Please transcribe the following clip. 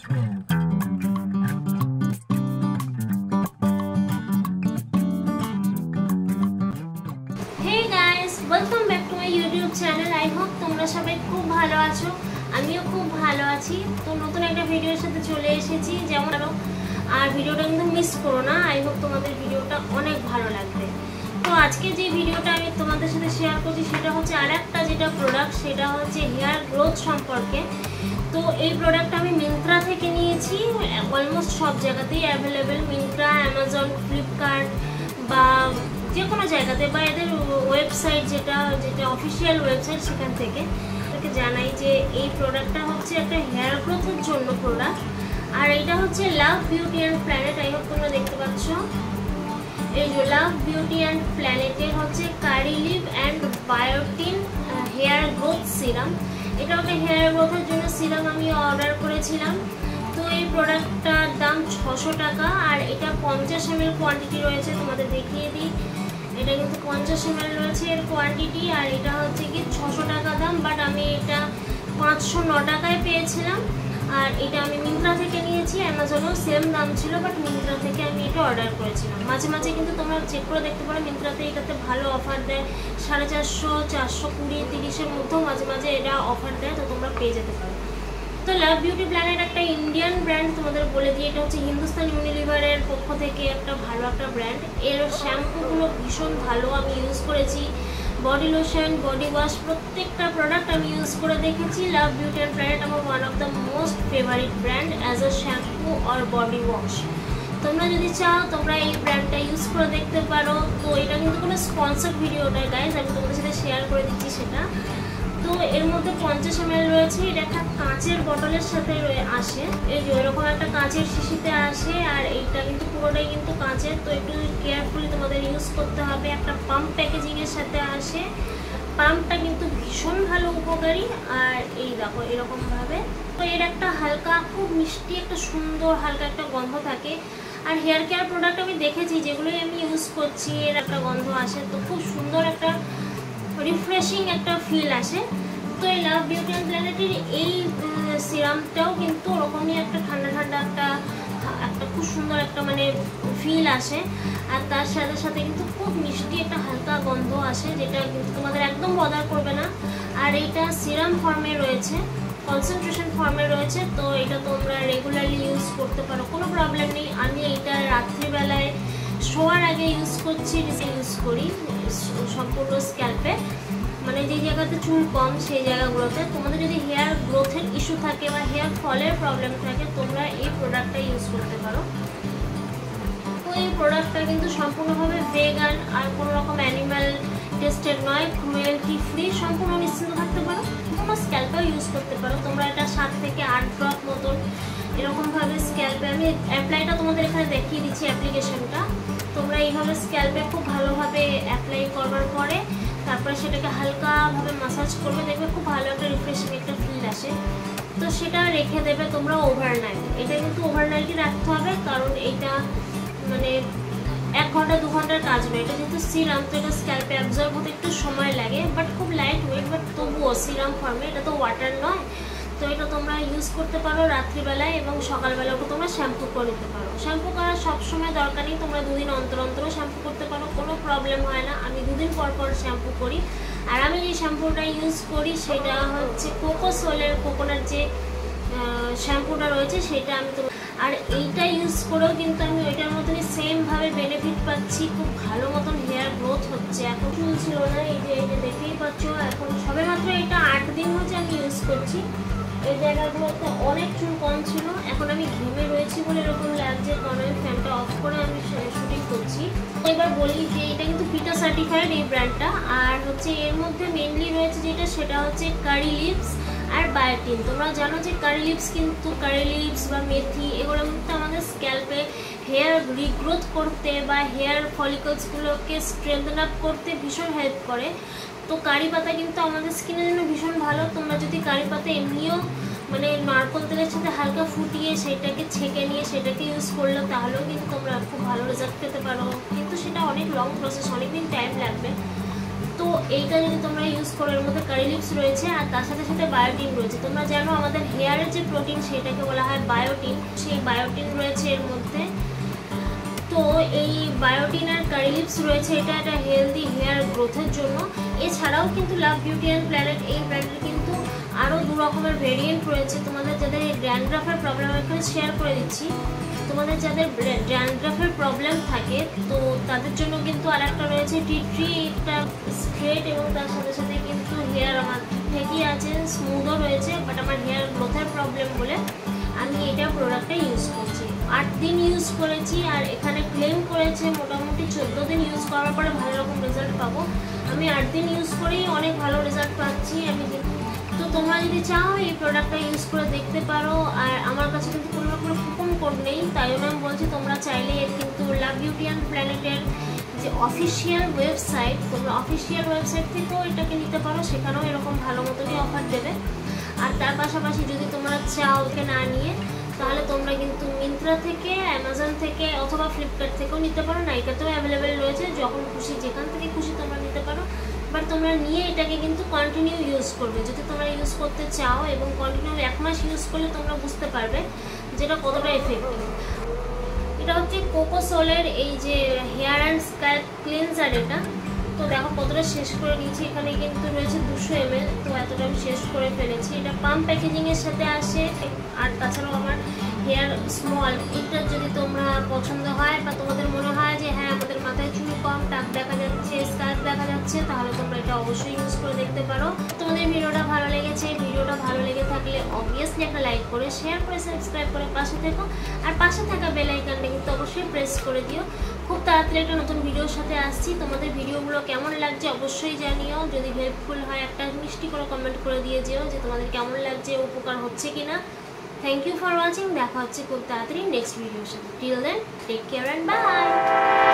Hey guys, welcome back to my YouTube channel. I hope তোমরা সবাই খুব ভালো আছো। আমিও খুব ভালো আছি। তো নতুন একটা ভিডিওর সাথে চলে এসেছি, যেমন আর ভিডিওটা কিন্তু মিস করো না। আই হোপ তোমাদের ভিডিওটা অনেক ভালো লাগবে। তো আজকে যে ভিডিওটা আমি তোমাদের সাথে শেয়ার করছি সেটা হচ্ছে আরেকটা যেটা প্রোডাক্ট, সেটা হচ্ছে হেয়ার গ্রোথ সম্পর্কে। তো এই প্রোডাক্টটা আমি মিন্ত্রা থেকে নিয়েছি। অলমোস্ট সব জায়গাতেই অ্যাভেলেবেল, মিন্ত্রা, অ্যামাজন, ফ্লিপকার্ট বা যে কোনো জায়গাতে, বা এদের ওয়েবসাইট যেটা অফিসিয়াল ওয়েবসাইট সেখান থেকে জানাই যে এই প্রোডাক্টটা হচ্ছে একটা হেয়ার গ্রোথের জন্য প্রোডাক্ট। আর এটা হচ্ছে love beauty and planet. I hope তোমরা দেখতে পাচ্ছ, এই যে লাভ বিউটি অ্যান্ড প্ল্যানেটের হচ্ছে curry leaf and biotin hair growth serum. এটা একটা হেয়ার গ্রোথের জন্য সিরাম আমি অর্ডার করেছিলাম। তো এই প্রোডাক্টটার দাম 600 টাকা, আর এটা 50 ml কোয়ান্টিটি রয়েছে। তোমাদের দেখিয়ে দিই, এটা কিন্তু 50 ml রয়েছে এর কোয়ান্টিটি, আর এটা হচ্ছে কি 600 টাকা দাম। বাট আমি এটা 509 টাকায় পেয়েছিলাম। আর এটা আমি মিন্ত্রা থেকে নিয়েছি। অ্যামাজনেও সেম দাম ছিল, বাট মিন্ত্রা থেকে আমি এটা অর্ডার করেছিলাম। মাঝে মাঝে কিন্তু তোমরা চেক করে দেখতে পারো, মিন্ত্রাতে এটাতে ভালো অফার দেয়। 450, 420, 30-এর মধ্যেও মাঝে মাঝে এটা অফার দেয়, তো তোমরা পেয়ে যেতে পারো। তো লাভ বিউটি প্ল্যানেট একটা ইন্ডিয়ান ব্র্যান্ড, তোমাদের বলে দিই। এটা হচ্ছে হিন্দুস্তান ইউনিলিভারের পক্ষ থেকে একটা ভালো একটা ব্র্যান্ড। এর শ্যাম্পুগুলো ভীষণ ভালো, আমি ইউজ করেছি। বডি লোশন, বডি ওয়াশ, প্রত্যেকটা প্রোডাক্ট আমি ইউজ করে দেখেছি। লাভ বিউটি অ্যান্ড প্ল্যানেট আমার one of the most favourite brand as a shampoo or body wash. তোমরা যদি চাও তোমরা এই ব্র্যান্ডটা ইউজ করে দেখতে পারো। তো এটা কিন্তু কোনো স্পন্সর ভিডিও নয় গাইজ, আমি তোমাদের সাথে শেয়ার করে দিচ্ছি সেটা। তো এর মধ্যে 50 ml রয়েছে। এটা একটা কাঁচের বটলের সাথে আসে, এই যে এরকম একটা কাঁচের শিশিতে আসে। আর এইটা কিন্তু পুরোটাই কিন্তু কাঁচের, তো একটু কেয়ারফুলি তোমাদের ইউজ করতে হবে। একটা পাম্প প্যাকেজিংয়ের সাথে আসে। পাম্পটা কিন্তু ভীষণ ভালো, উপকারী। আর এই দেখো এরকমভাবে, তো এর একটা হালকা, খুব মিষ্টি, একটা সুন্দর হালকা একটা গন্ধ থাকে। আর হেয়ার কেয়ার প্রোডাক্ট আমি দেখেছি যেগুলোই আমি ইউজ করছি, এর একটা গন্ধ আসে, তো খুব সুন্দর একটা রিফ্রেশিং একটা ফিল আসে। তো এই লাভ বিউটি অ্যান্ড প্ল্যানেটের এই সিরামটাও কিন্তু ওরকমই একটা ঠান্ডা ঠান্ডা একটা খুব সুন্দর একটা মানে ফিল আসে। আর তার সাথে সাথে কিন্তু খুব মিষ্টি একটা হালকা গন্ধ আসে, যেটা কিন্তু তোমাদের একদম বদার করবে না। আর এইটা সিরাম ফর্মে রয়েছে, কনসেন্ট্রেশন ফর্মে রয়েছে। তো এটা তোমরা রেগুলারলি ইউজ করতে পারো, কোনো প্রবলেম নেই। আমি এইটা রাত্রিবেলায় শোয়ার আগে ইউজ করি সম্পূর্ণ স্ক্যাল্পে, মানে যে জায়গাতে চুল কম সেই জায়গাগুলোতে। তোমাদের যদি হেয়ার গ্রোথের ইস্যু থাকে বা হেয়ার ফলের প্রবলেম থাকে, তোমরা এই প্রোডাক্টটা ইউজ করতে পারো। তো এই প্রোডাক্টটা কিন্তু সম্পূর্ণভাবে ভেগান, আর কোনো রকম অ্যানিম্যাল টেস্টেড নয়, ক্রুয়েলটি ফ্রি, সম্পূর্ণ নিশ্চিন্ত থাকতে পারো। তোমরা স্ক্যাল্পেও ইউজ করতে পারো। তোমরা এটা 7 থেকে 8 ড্রপ মতন এরকমভাবে স্ক্যাল্পে, আমি অ্যাপ্লাইটা তোমাদের এখানে দেখিয়ে দিচ্ছি অ্যাপ্লিকেশনটা। তোমরা এইভাবে স্ক্যাল্পে খুব ভালোভাবে অ্যাপ্লাই করবার পরে তারপরে সেটাকে হালকাভাবে মাসাজ করবে, দেখবে খুব ভালো একটা রিফ্রেশিং একটা ফিল আসে। তো সেটা রেখে দেবে তোমরা ওভারনাইট। এটা কিন্তু ওভারনাইটই রাখতে হবে, কারণ এইটা মানে 1 ঘন্টা 2 ঘন্টার কাজ নয়। এটা যেহেতু সিরাম, তো এটা স্ক্যাল্পে অ্যাবজর্ব হতে একটু সময় লাগে, বাট খুব লাইট ওয়েট, বাট তবুও সিরাম ফর্মে, এটা তো ওয়াটার নয়। তো এটা তোমরা ইউজ করতে পারো রাত্রিবেলায়, এবং সকালবেলাও তোমরা শ্যাম্পু করে নিতে পারো। শ্যাম্পু করার সবসময় দরকার নেই, তোমরা 2 দিন অন্তর অন্তরও শ্যাম্পু করতে পারো, কোনো প্রবলেম হয় না। আমি 2 দিন পর পর শ্যাম্পু করি। আর আমি যে শ্যাম্পুটা ইউজ করি সেটা হচ্ছে কোকোসোলের কোকোনাট যে শ্যাম্পুটা রয়েছে সেটা আমি তো। আর এইটা ইউজ করেও কিন্তু আমি ওইটার মতনই সেমভাবে বেনিফিট পাচ্ছি, খুব ভালো মতন হেয়ার গ্রোথ হচ্ছে। এখন চুল ছিল না, এই যে দেখতেই পাচ্ছ। এখন সবেমাত্র এটা 8 দিন হচ্ছে আমি ইউজ করছি। এই জায়গাগুলোতে অনেক চুল কম ছিল, এখন আমি ঘেমে রয়েছি বলে এরকম লাগছে, কারণ আমি ফ্যানটা অফ করে আমি শুটিং করছি। এবার বলি যে এটা কিন্তু পিটা সার্টিফাইড এই ব্র্যান্ডটা। আর হচ্ছে এর মধ্যে মেনলি রয়েছে যেটা, সেটা হচ্ছে কারি লিভস আর বায়োটিন। তোমরা জানো যে কারি লিভস বা মেথি, এগুলোর মধ্যে আমাদের স্ক্যাল্পে হেয়ার রিগ্রোথ করতে বা হেয়ার ফলিকলসগুলোকে স্ট্রেংথেন আপ করতে ভীষণ হেল্প করে। তো কারি পাতা কিন্তু আমাদের স্কিনের জন্য ভীষণ ভালো। তোমরা যদি কারি পাতা এমনিও মানে নারকেল তেলের সাথে হালকা ফুটিয়ে সেটাকে ছেঁকে নিয়ে সেটাকে ইউজ করলে, তাহলেও কিন্তু তোমরা খুব ভালো রেজাল্ট পেতে পারো। কিন্তু সেটা অনেক লং প্রসেস, অনেকদিন টাইম লাগবে। তো এইটা যদি তোমরা ইউজ করো, এর মধ্যে কারি লিভস রয়েছে আর তার সাথে সাথে বায়োটিন রয়েছে। তোমরা জানো আমাদের হেয়ারের যে প্রোটিন সেটাকে বলা হয় বায়োটিন, সেই বায়োটিন রয়েছে এর মধ্যে। তো এই বায়োটিন আর কারি লিভস রয়েছে, এটা একটা হেলদি হেয়ার গ্রোথের জন্য। এছাড়াও কিন্তু লাভ বিউটি অ্যান্ড প্ল্যানেট, এই ব্র্যান্ডের কিন্তু আরও 2 রকমের ভেরিয়েন্ট রয়েছে। তোমাদের যাদের এই ড্যান্ড্রাফের প্রবলেম এখানে শেয়ার করে দিচ্ছি। তোমাদের যাদের ড্যান্ড্রাফের প্রবলেম থাকে তো তাদের জন্য কিন্তু আর একটা রয়েছে টি ট্রি, এটা স্ট্রেট এবং তার সাথে সাথে কিন্তু হেয়ার আমার ঠিকই আছে, স্মুথও রয়েছে, বাট আমার হেয়ার গ্রোথের প্রবলেম বলে আমি এটা প্রোডাক্টটা ইউজ করছি। 8 দিন ইউজ করেছি আর এখানে ক্লেম করেছে মোটামুটি 14 দিন ইউজ করার পরে ভালো রকম রেজাল্ট পাবো। আমি 8 দিন ইউজ করেই অনেক ভালো রেজাল্ট পাচ্ছি আমি। তো তোমরা যদি চাও এই প্রোডাক্টটা ইউজ করে দেখতে পারো। আর আমার কাছে কিন্তু কোনো রকমের কুপন কোড নেই, তাই জন্য আমি বলছি তোমরা চাইলে কিন্তু লাভ বিউটি অ্যান্ড প্ল্যানেটের যে অফিসিয়াল ওয়েবসাইট, তোমরা অফিসিয়াল ওয়েবসাইট থেকেও এটাকে নিতে পারো, সেখানেও এরকম ভালো মতনই অফার দেবে। আর তার পাশাপাশি যদি তোমরা চাও ওকে না নিয়ে, তাহলে তোমরা কিন্তু মিন্ত্রা থেকে, অ্যামাজন থেকে অথবা ফ্লিপকার্ট থেকেও নিতে পারো। নাইকাতেও অ্যাভেলেবেল রয়েছে, যখন খুশি যেখান থেকে খুশি তোমরা নিতে পারো। বাট তোমরা নিয়ে এটাকে কিন্তু কন্টিনিউ ইউজ করবে যদি তোমরা ইউজ করতে চাও, এবং কন্টিনিউ 1 মাস ইউজ করলে তোমরা বুঝতে পারবে যেটা কতটা এফেক্টিভ। এটা হচ্ছে কোকোসোলের এই যে হেয়ার অ্যান্ড স্ক্যাল্প ক্লিনজার। এটা তো দেখো কতটা শেষ করে নিয়েছি, এখানে কিন্তু রয়েছে 200 ml, তো এতটা আমি শেষ করে ফেলেছি। এটা পাম্প প্যাকেজিংয়ের সাথে আসে। আর তাছাড়াও আমার হেয়ার স্মল, এটা যদি তোমরা পছন্দ হয় বা তোমাদের মনে হয় যে হ্যাঁ আমাদের মাথায় চুল কম, টাক দেখা যাচ্ছে, স্কার্ফ দেখা যাচ্ছে, তাহলে তোমরা এটা অবশ্যই ইউজ করে দেখতে পারো। তোমাদের ভিডিওটা ভালো লেগেছে, ভিডিওটা ভালো লেগে থাকলে অবভিয়াসলি একটা লাইক করে, শেয়ার করে, সাবস্ক্রাইব করে পাশে থেকো। আর পাশে থাকা বেল আইকনটা কিন্তু অবশ্যই প্রেস করে দিও। খুব তাড়াতাড়ি একটা নতুন ভিডিওর সাথে আসছি। তোমাদের ভিডিওগুলো কেমন লাগছে অবশ্যই জানিও। যদি হেল্পফুল হয় একটা মিষ্টি করে কমেন্ট করে দিয়ে যেও যে তোমাদের কেমন লাগছে, উপকার হচ্ছে কিনা। Thank you for watching. দেখা হচ্ছে খুব তাড়াতাড়ি নেক্সট ভিডিওর সাথে। Till then take care and by.